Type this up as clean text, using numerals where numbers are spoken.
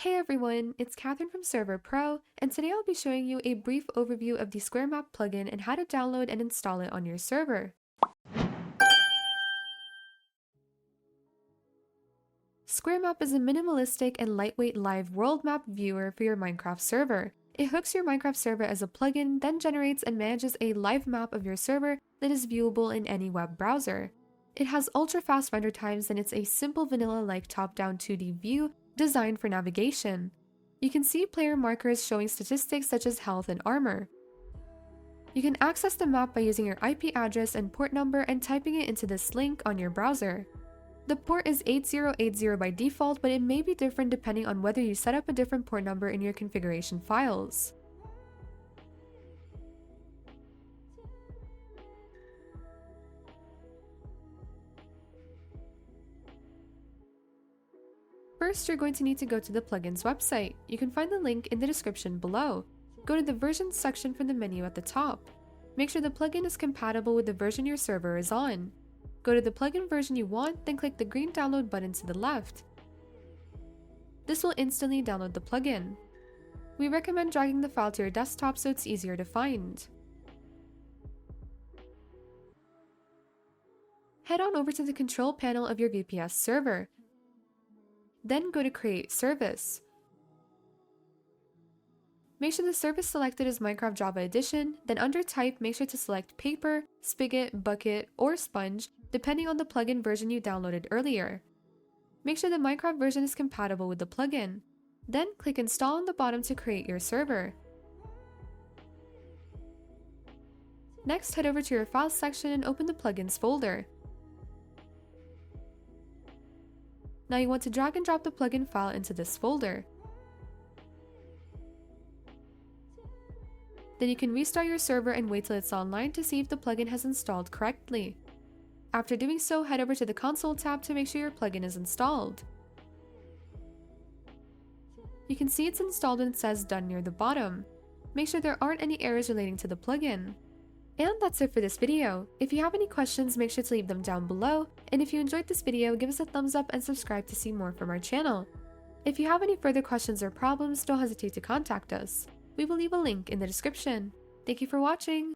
Hey everyone, it's Catherine from Server.pro, and today I'll be showing you a brief overview of the SquareMap plugin and how to download and install it on your server. SquareMap is a minimalistic and lightweight live world map viewer for your Minecraft server. It hooks your Minecraft server as a plugin, then generates and manages a live map of your server that is viewable in any web browser. It has ultra-fast render times and it's a simple vanilla-like top-down 2D view designed for navigation. You can see player markers showing statistics such as health and armor. You can access the map by using your IP address and port number and typing it into this link on your browser. The port is 8080 by default, but it may be different depending on whether you set up a different port number in your configuration files. First, you're going to need to go to the plugin's website. You can find the link in the description below. Go to the versions section from the menu at the top. Make sure the plugin is compatible with the version your server is on. Go to the plugin version you want, then click the green download button to the left. This will instantly download the plugin. We recommend dragging the file to your desktop so it's easier to find. Head on over to the control panel of your VPS server. Then go to Create Service. Make sure the service selected is Minecraft Java Edition, then under Type make sure to select Paper, Spigot, Bucket, or Sponge, depending on the plugin version you downloaded earlier. Make sure the Minecraft version is compatible with the plugin. Then click Install on the bottom to create your server. Next, head over to your Files section and open the plugins folder. Now you want to drag and drop the plugin file into this folder. Then you can restart your server and wait till it's online to see if the plugin has installed correctly. After doing so, head over to the console tab to make sure your plugin is installed. You can see it's installed and it says done near the bottom. Make sure there aren't any errors relating to the plugin. And that's it for this video. If you have any questions, make sure to leave them down below, and if you enjoyed this video, give us a thumbs up and subscribe to see more from our channel. If you have any further questions or problems, don't hesitate to contact us. We will leave a link in the description. Thank you for watching!